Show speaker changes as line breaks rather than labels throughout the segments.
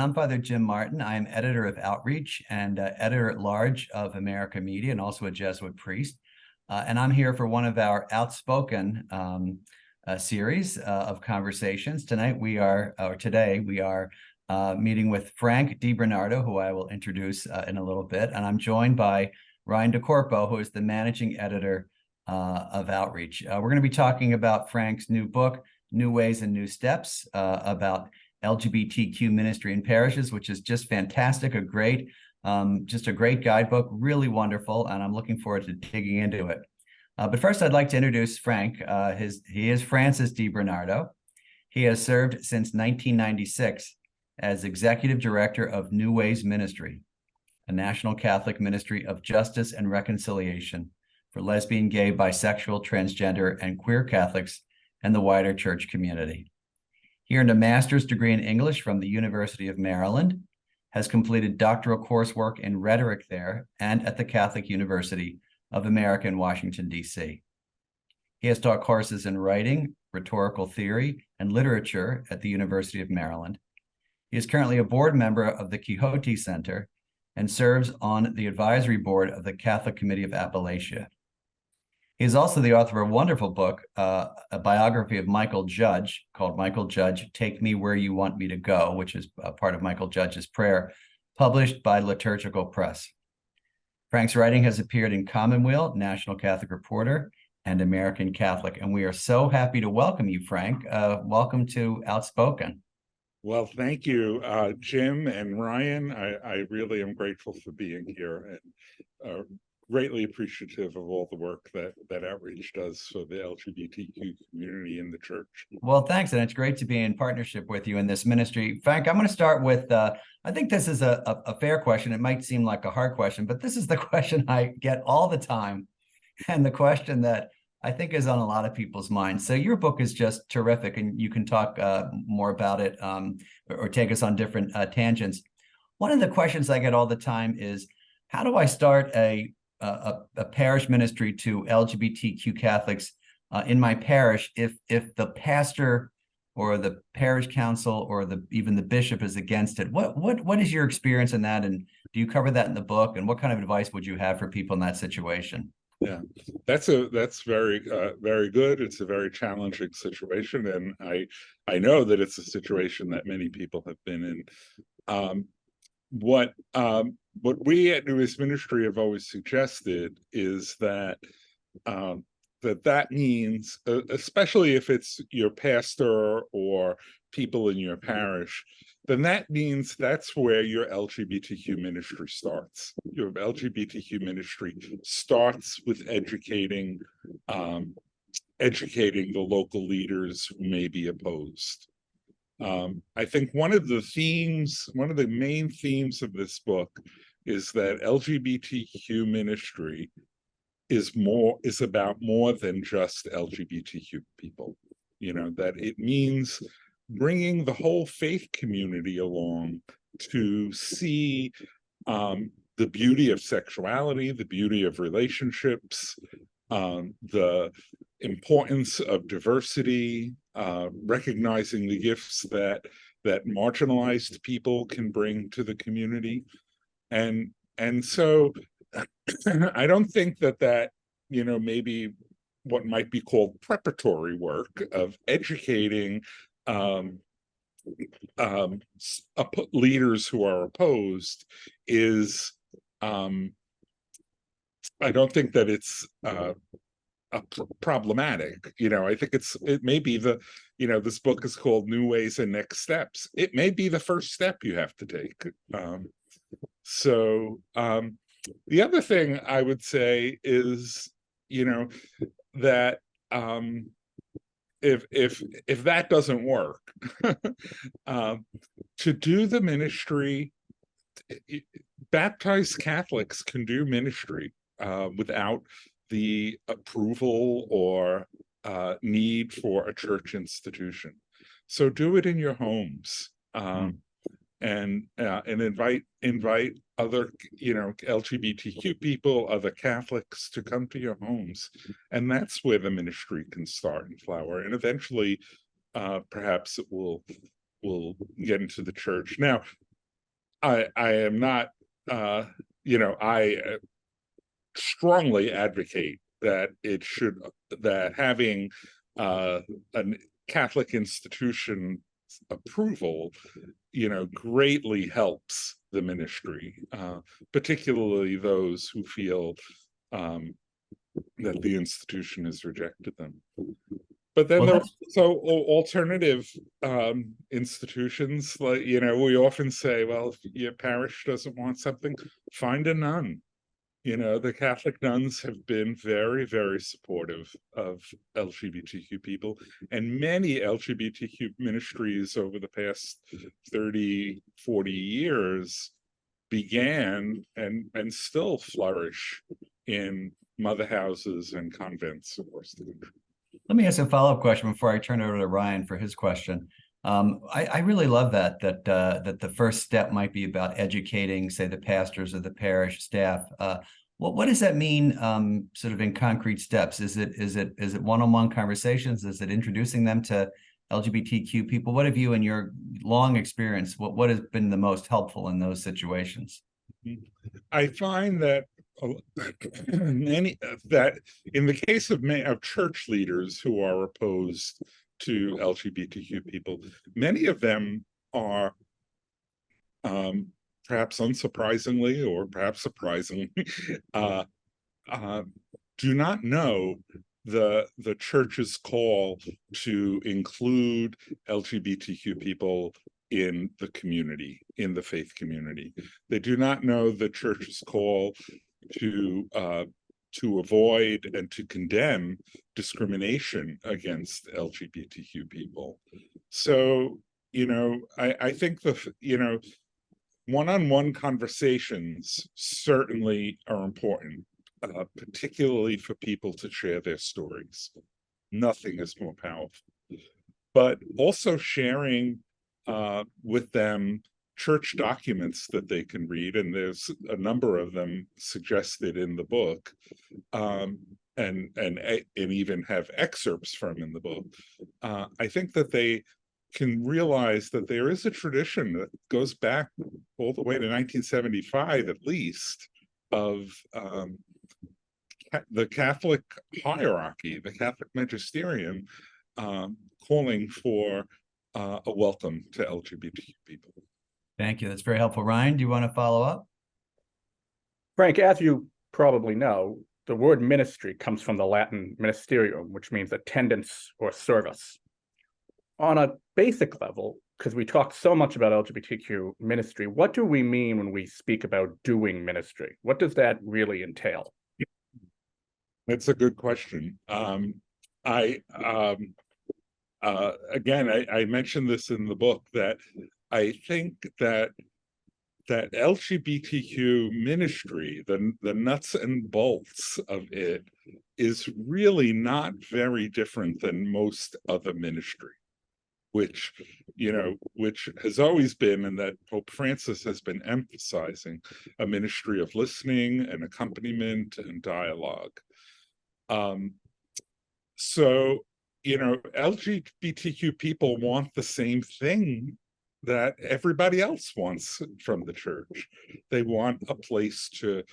I'm Father Jim Martin. I am editor of Outreach and editor-at-large of America Media, and also a Jesuit priest. And I'm here for one of our Outspoken series of conversations. Today we are meeting with Frank DeBernardo, who I will introduce in a little bit. And I'm joined by Ryan Di Corpo, who is the managing editor of Outreach. We're going to be talking about Frank's new book, New Ways and New Steps, about LGBTQ Ministry in Parishes, which is just fantastic, just a great guidebook, really wonderful, and I'm looking forward to digging into it. But first, I'd like to introduce Frank. He is Francis DeBernardo. He has served since 1996 as Executive Director of New Ways Ministry, a national Catholic ministry of justice and reconciliation for lesbian, gay, bisexual, transgender, and queer Catholics and the wider church community. He earned a master's degree in English from the University of Maryland, has completed doctoral coursework in rhetoric there and at the Catholic University of America in Washington, D.C. He has taught courses in writing, rhetorical theory, and literature at the University of Maryland. He is currently a board member of the Quixote Center and serves on the advisory board of the Catholic Committee of Appalachia. He is also the author of a wonderful book, a biography of Michael Judge called Michael Judge, Take Me Where You Want Me to Go, which is a part of Michael Judge's prayer, published by Liturgical Press. Frank's writing has appeared in Commonweal, National Catholic Reporter, and American Catholic. And we are so happy to welcome you, Frank. Welcome to Outspoken.
Well, thank you, Jim and Ryan. I really am grateful for being here and greatly appreciative of all the work that Outreach does for the LGBTQ community in the church.
Well, thanks, and it's great to be in partnership with you in this ministry. Frank, I'm going to start with, I think this is a fair question. It might seem like a hard question, but this is the question I get all the time, and the question that I think is on a lot of people's minds. So your book is just terrific, and you can talk more about it or take us on different tangents. One of the questions I get all the time is, how do I start a parish ministry to LGBTQ Catholics in my parish if the pastor or the parish council or even the bishop is against it? What is your experience in that, and do you cover that in the book, and what kind of advice would you have for people in that situation?
Yeah, that's very very good. It's a very challenging situation, and I know that it's a situation that many people have been in. What we at New Ways Ministry have always suggested is that that means, especially if it's your pastor or people in your parish, then that means that's where your LGBTQ ministry starts. Your LGBTQ ministry starts with educating the local leaders who may be opposed. I think one of the main themes of this book is that LGBTQ ministry is about more than just LGBTQ people. You know, that it means bringing the whole faith community along to see the beauty of sexuality, the beauty of relationships, the importance of diversity, recognizing the gifts that marginalized people can bring to the community, and so I don't think that maybe what might be called preparatory work of educating leaders who are opposed is I don't think that it's problematic. I think it may be this book is called New Ways and Next Steps. It may be the first step you have to take. The other thing I would say is, that if that doesn't work, to do the ministry, baptized Catholics can do ministry without the approval or need for a church institution. So do it in your homes, and invite other LGBTQ people, other Catholics to come to your homes, and that's where the ministry can start and flower, and eventually perhaps it will get into the church. Now, I am not, I strongly advocate that that having a Catholic institution approval, greatly helps the ministry, particularly those who feel that the institution has rejected them. But then
Well,
there are
that's
also alternative institutions. Like, we often say, well, if your parish doesn't want something, find a nun. The Catholic nuns have been very, very supportive of LGBTQ people, and many LGBTQ ministries over the past 30, 40 years began and still flourish in mother houses and convents across the country.
Let me ask a follow-up question before I turn it over to Ryan for his question. I really love that the first step might be about educating, say, the pastors or the parish staff. What does that mean, sort of in concrete steps? Is it one-on-one conversations? Is it introducing them to LGBTQ people? What have you, in your long experience, what has been the most helpful in those situations?
I find that that in the case of church leaders who are opposed to LGBTQ people, many of them are, perhaps unsurprisingly or perhaps surprisingly, do not know the church's call to include LGBTQ people in the community, in the faith community. They do not know the church's call to avoid and to condemn discrimination against LGBTQ people. So, I think one-on-one conversations certainly are important, particularly for people to share their stories. Nothing is more powerful. But also sharing with them church documents that they can read, and there's a number of them suggested in the book, and even have excerpts from in the book. I think that they can realize that there is a tradition that goes back all the way to 1975 at least, of the Catholic hierarchy, the Catholic magisterium, calling for a welcome to LGBTQ people.
Thank you. That's very helpful. Ryan, do you want to follow up?
Frank, as you probably know, the word ministry comes from the Latin ministerium, which means attendance or service. On a basic level, because we talk so much about LGBTQ ministry, what do we mean when we speak about doing ministry? What does that really entail?
That's a good question. Again, I mentioned this in the book, that I think that LGBTQ ministry, the nuts and bolts of it, is really not very different than most other ministry, which has always been, and that Pope Francis has been emphasizing, a ministry of listening and accompaniment and dialogue. So, LGBTQ people want the same thing that everybody else wants from the church. They want a place to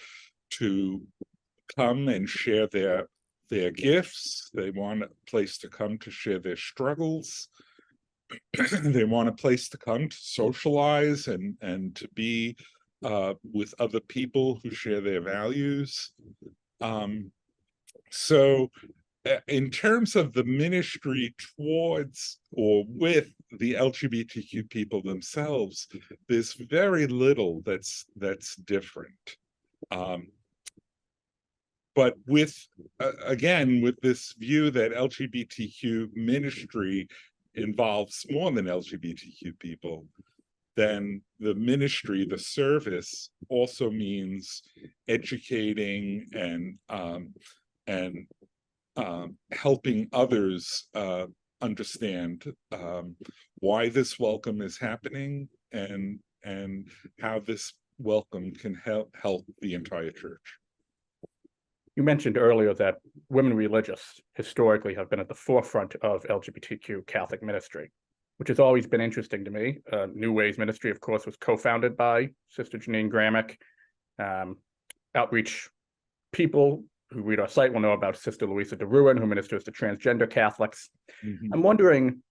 come and share their gifts. They want a place to come to share their struggles. They want a place to come to socialize and to be with other people who share their values. So in terms of the ministry towards or with the LGBTQ people themselves, there's very little that's different. But with, again, with this view that LGBTQ ministry involves more than LGBTQ people, then the ministry, the service, also means educating and helping others understand why this welcome is happening and how this welcome can help the entire church.
You mentioned earlier that women religious historically have been at the forefront of LGBTQ Catholic ministry. which has always been interesting to me. New Ways Ministry, of course, was co-founded by Sister Janine Gramick. Outreach people who read our site will know about Sister Louisa DeRuin, who ministers to transgender Catholics. I'm wondering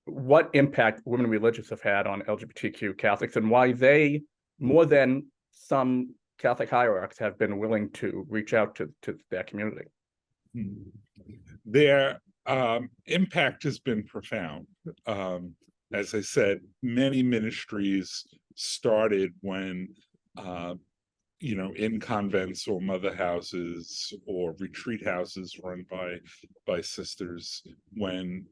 what impact women religious have had on LGBTQ Catholics and why they, more than some Catholic hierarchs, have been willing to reach out to that community.
Their impact has been profound. As I said, many ministries started when in convents or mother houses or retreat houses run by sisters, when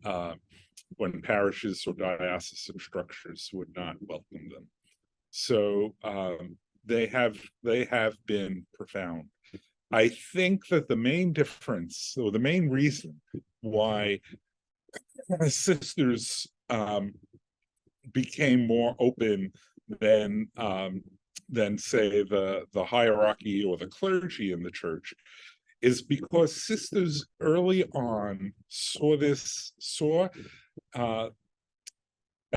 parishes or diocesan structures would not welcome them. So they have been profound. I think that the main difference, or the main reason why sisters became more open than say the hierarchy or the clergy in the church, is because sisters early on saw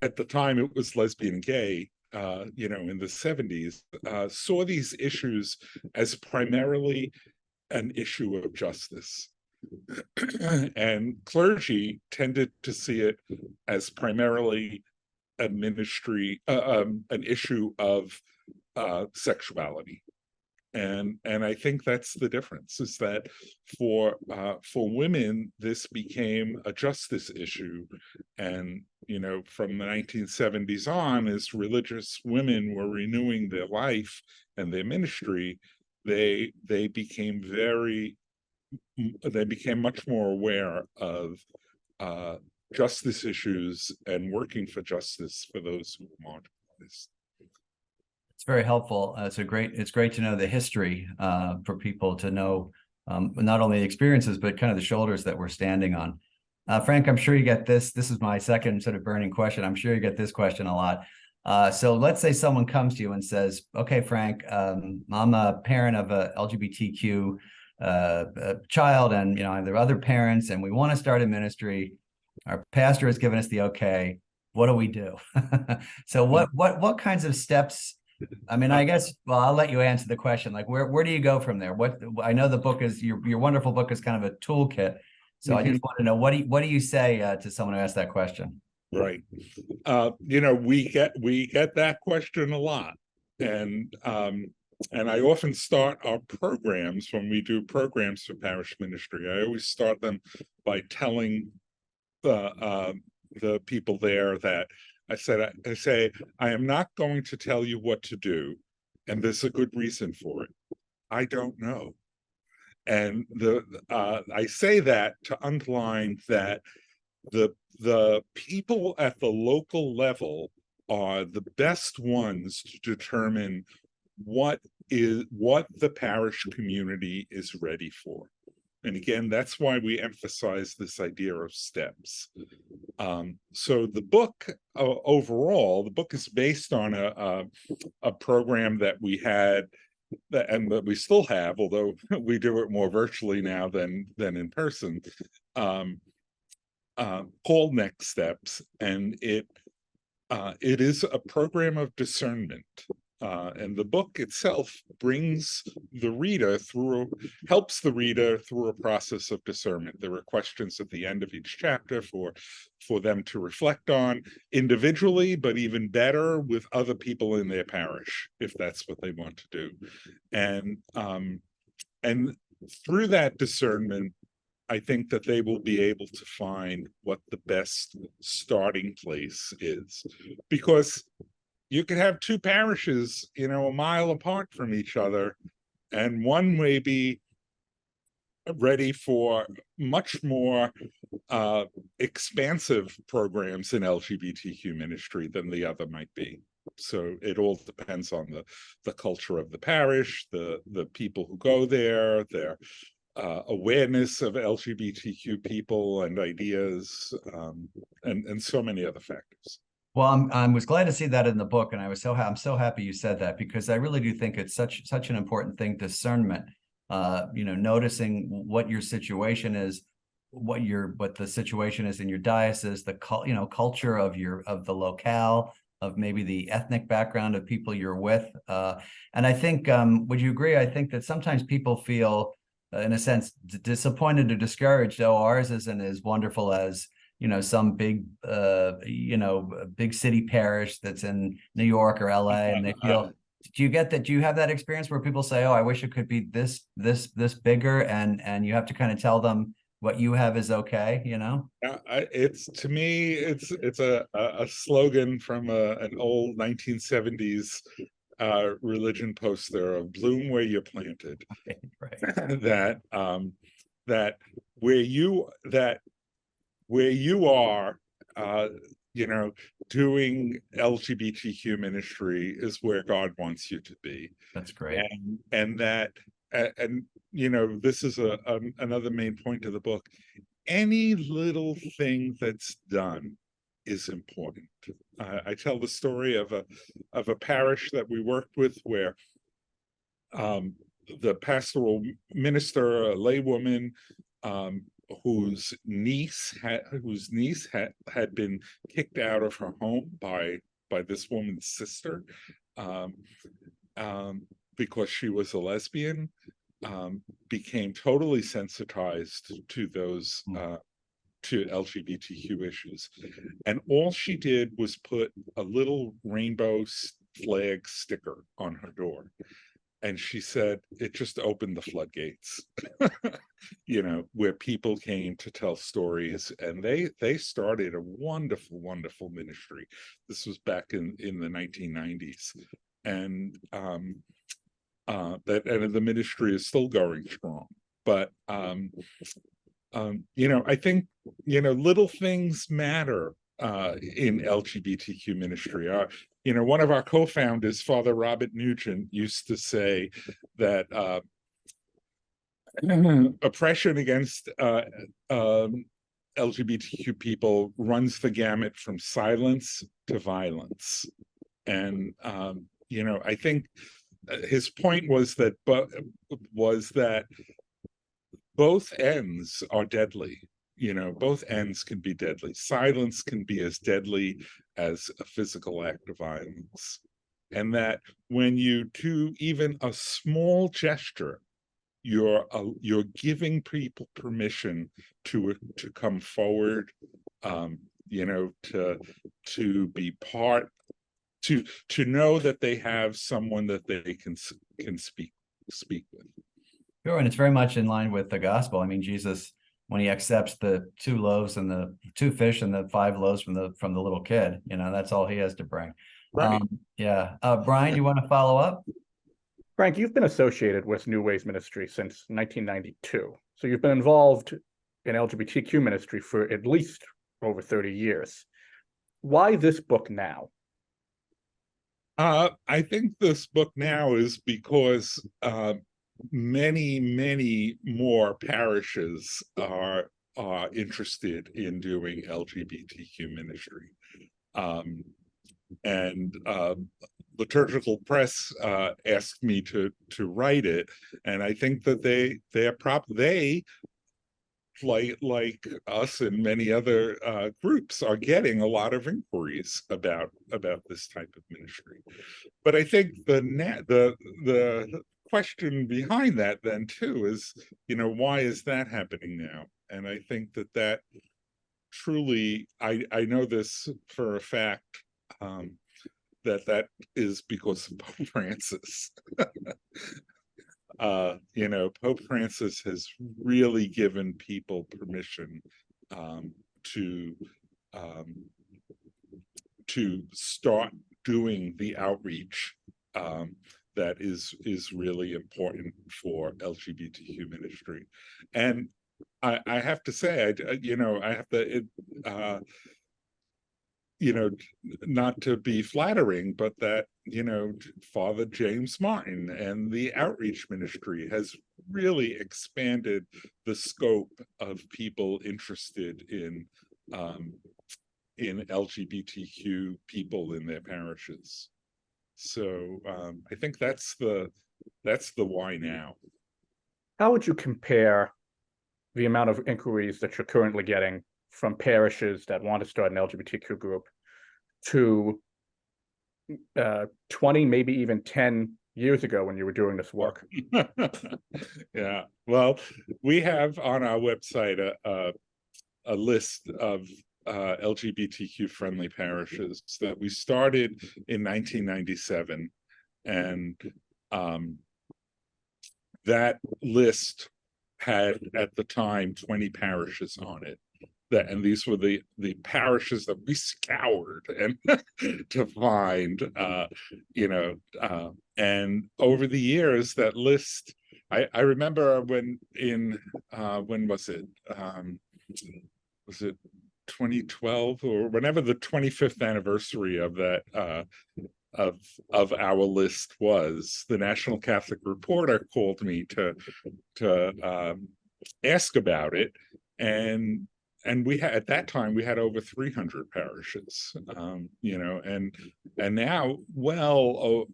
at the time it was lesbian and gay, in the 70s, saw these issues as primarily an issue of justice. And clergy tended to see it as primarily a ministry, an issue of sexuality. And I think that's the difference, is that for women, this became a justice issue. And, from the 1970s on, as religious women were renewing their life and their ministry, they became much more aware of justice issues and working for justice for those who were marginalized.
It's very helpful. It's great to know the history for people to know not only the experiences, but kind of the shoulders that we're standing on. Frank, I'm sure you get this. This is my second sort of burning question. I'm sure you get this question a lot. So let's say someone comes to you and says, okay, Frank, I'm a parent of a LGBTQ child, and there are other parents, and we want to start a ministry. Our pastor has given us the okay. What do we do? So what kinds of steps? I mean, I guess, well, I'll let you answer the question. Like, where do you go from there? I know the book is your wonderful book is kind of a toolkit. So I just want to know, what do you say to someone who asks that question?
Right. We get that question a lot. And I often start our programs, when we do programs for parish ministry, I always start them by telling the people there that I say, I am not going to tell you what to do, and there's a good reason for it. I don't know. And I say that to underline that the people at the local level are the best ones to determine what the parish community is ready for. And again, that's why we emphasize this idea of steps. So the book overall, the book is based on a program that we had, and that we still have, although we do it more virtually now than in person, called Next Steps, and it is a program of discernment. And the book itself helps the reader through a process of discernment. There are questions at the end of each chapter for them to reflect on individually, but even better with other people in their parish, if that's what they want to do. And through that discernment, I think that they will be able to find what the best starting place is, because you could have two parishes, a mile apart from each other, and one may be ready for much more expansive programs in LGBTQ ministry than the other might be. So it all depends on the culture of the parish, the people who go there, their awareness of LGBTQ people and ideas, and so many other factors.
Well, I was glad to see that in the book, and I'm so happy you said that, because I really do think it's such an important thing, discernment. Noticing what your situation is, what the situation is in your diocese, the culture of the locale, of maybe the ethnic background of people you're with. And I think, would you agree? I think that sometimes people feel, in a sense, disappointed or discouraged. Oh, ours isn't as wonderful as, some big, big city parish that's in New York or LA, and they feel. Do you get that? Do you have that experience where people say, "Oh, I wish it could be this bigger," and you have to kind of tell them what you have is okay,
It's, to me, it's a slogan from an old 1970s religion poster of "Bloom where you're planted."
Right.
that where you are, doing LGBTQ ministry is where God wants you to be.
That's great.
And this is another main point of the book. Any little thing that's done is important. I tell the story of a parish that we worked with where the pastoral minister, a laywoman, whose niece had been kicked out of her home by this woman's sister, because she was a lesbian, became totally sensitized to those to LGBTQ issues, and all she did was put a little rainbow flag sticker on her door. And she said it just opened the floodgates, where people came to tell stories, and they started a wonderful, wonderful ministry. This was back in the 1990s, and the ministry is still going strong. But I think little things matter in LGBTQ ministry. One of our co-founders, Father Robert Nugent, used to say that oppression against LGBTQ people runs the gamut from silence to violence. And I think his point was that both ends are deadly. Both ends can be deadly. Silence can be as deadly as a physical act of violence. And that when you do even a small gesture, you're giving people permission to come forward, to be part, to know that they have someone that they can speak with.
Sure, and it's very much in line with the gospel. I mean, Jesus, when he accepts the 2 loaves and the 2 fish and the 5 loaves from the little kid, that's all he has to bring.
Right.
Brian, you want to follow up?
Frank, you've been associated with New Ways Ministry since 1992. So you've been involved in LGBTQ ministry for at least over 30 years. Why this book now?
I think this book now is because many more parishes are interested in doing LGBTQ ministry, and Liturgical Press asked me to write it, and I think that they like us and many other groups are getting a lot of inquiries about this type of ministry. But I think the question behind that then too is, why is that happening now? And I think that truly, I know this for a fact, that is because of Pope Francis. Pope Francis has really given people permission to start doing the outreach that is really important for LGBTQ ministry. And I have to say, I have to, not to be flattering, but that, Father James Martin and the outreach ministry has really expanded the scope of people interested in LGBTQ people in their parishes. So I think that's the why now.
How would you compare the amount of inquiries that you're currently getting from parishes that want to start an LGBTQ group to 20, maybe even 10 years ago when you were doing this work?
Yeah, well, we have on our website a list of LGBTQ friendly parishes that we started in 1997, and that list had at the time 20 parishes on it. And these were the parishes that we scoured and to find, and over the years that list, I remember when was it 2012 or whenever the 25th anniversary of that of our list was, the National Catholic Reporter called me to ask about it, and we had, at that time, we had over 300 parishes, and now well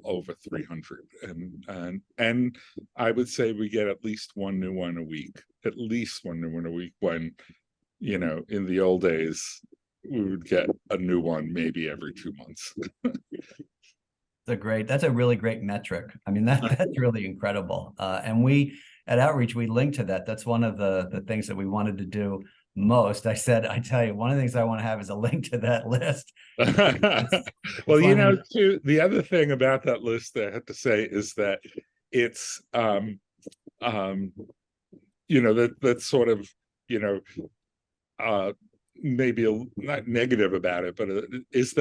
over 300, and I would say we get at least one new one a week, when, in the old days, we would get a new one maybe every 2 months.
That's a really great metric. I mean, that's really incredible. And we at Outreach, we link to that. That's one of the things that we wanted to do most. I tell you, one of the things I want to have is a link to that list.
Well, too, the other thing about that list that I have to say is that it's that's sort of, maybe not negative about it, but is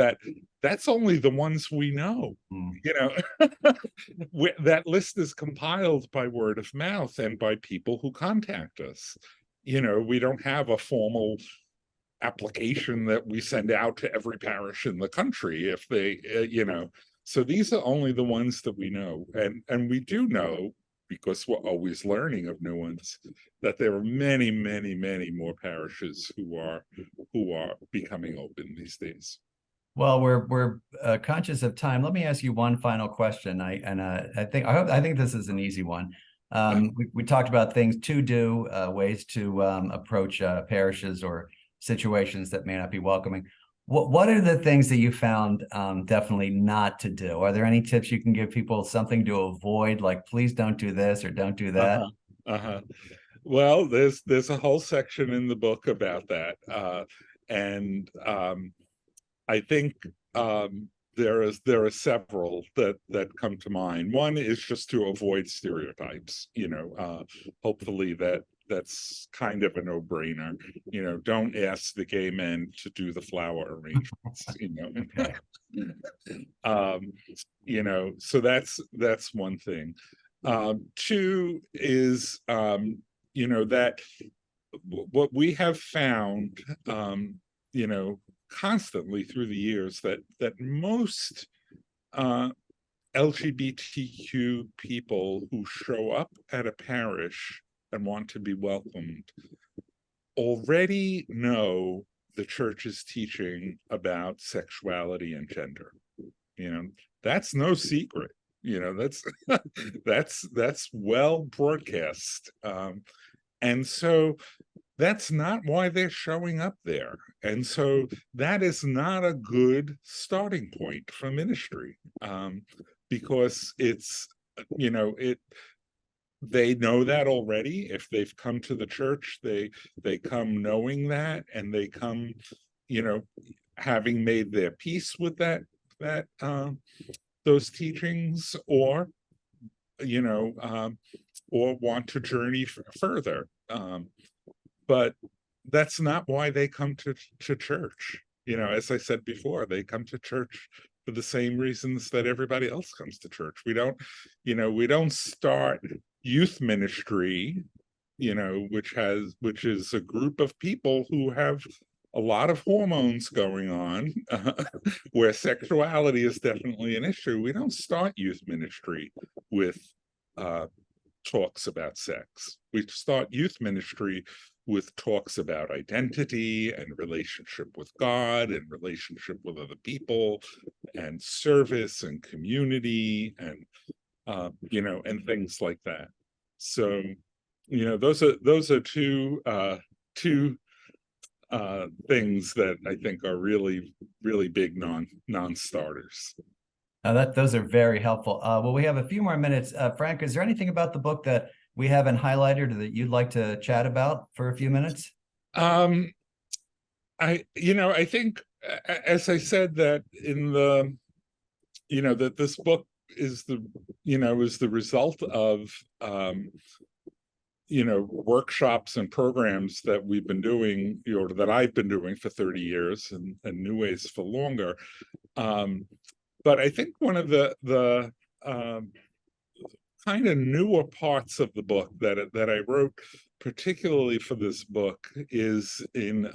that's only the ones we know. That list is compiled by word of mouth and by people who contact us. We don't have a formal application that we send out to every parish in the country if they, so these are only the ones that we know, and we do know, because we're always learning of new ones, that there are many, many, many more parishes who are becoming open these days.
Well, we're conscious of time. Let me ask you one final question. I think this is an easy one. We talked about things to do, ways to approach parishes or situations that may not be welcoming. What are the things that you found definitely not to do? Are there any tips you can give people, something to avoid, like please don't do this or don't do that?
Well, there's a whole section in the book about that, and I think there are several that come to mind. One is just to avoid stereotypes. Hopefully that's kind of a no-brainer. Don't ask the gay men to do the flower arrangements. So that's one thing. Two is that what we have found constantly through the years, that most LGBTQ people who show up at a parish and want to be welcomed already know the church's teaching about sexuality and gender. That's no secret. That's well broadcast, and so that's not why they're showing up there. And so that is not a good starting point for ministry, because it's, they know that already. If they've come to the church, they come knowing that, and they come, having made their peace with that those teachings, or or want to journey further. But that's not why they come to church. As I said before, they come to church for the same reasons that everybody else comes to church. We don't start youth ministry, which is a group of people who have a lot of hormones going on, where sexuality is definitely an issue. We don't start youth ministry with talks about sex. We start youth ministry with talks about identity and relationship with God and relationship with other people and service and community and and things like that. So, those are two things that I think are really, really big non-starters.
Those are very helpful. Well, we have a few more minutes. Frank, is there anything about the book that we haven't highlighted or that you'd like to chat about for a few minutes?
I think, as I said, that in the, that this book is the result of, workshops and programs that we've been doing, or that I've been doing for 30 years and New Ways for longer. But I think one of the kind of newer parts of the book that I wrote particularly for this book is in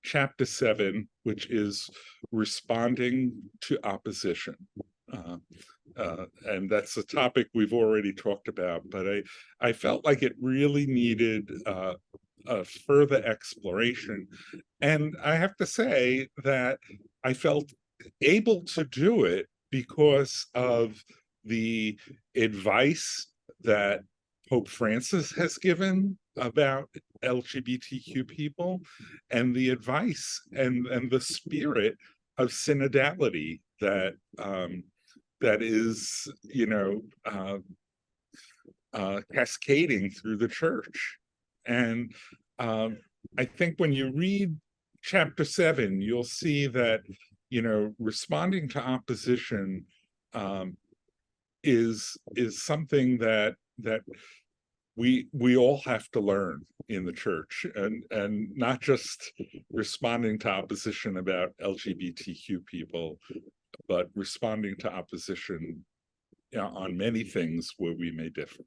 chapter 7, which is responding to opposition. And that's a topic we've already talked about, but I felt like it really needed a further exploration. And I have to say that I felt able to do it because of the advice that Pope Francis has given about LGBTQ people, and the advice and the spirit of synodality that is, cascading through the church. And I think when you read chapter 7, you'll see that, responding to opposition is something that we all have to learn in the church, and not just responding to opposition about LGBTQ people, but responding to opposition on many things where we may differ.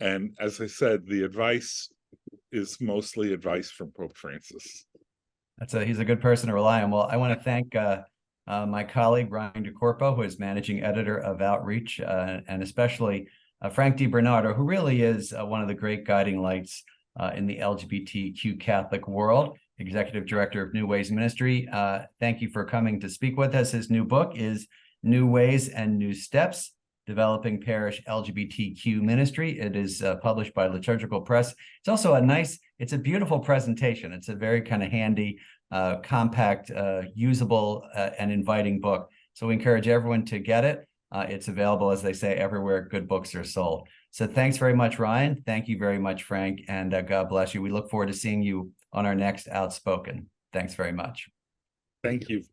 And as I said, the advice is mostly advice from Pope Francis.
He's a good person to rely on. Well, I want to thank my colleague, Ryan Di Corpo, who is managing editor of Outreach, and especially Frank DeBernardo, who really is one of the great guiding lights in the LGBTQ Catholic world, executive director of New Ways Ministry. Thank you for coming to speak with us. His new book is New Ways and New Steps, Developing Parish LGBTQ Ministry. It is published by Liturgical Press. It's also it's a beautiful presentation. It's a very kind of handy, compact, usable, and inviting book. So we encourage everyone to get it. It's available, as they say, everywhere good books are sold. So thanks very much, Ryan. Thank you very much, Frank, and God bless you. We look forward to seeing you on our next Outspoken. Thanks very much.
Thank you.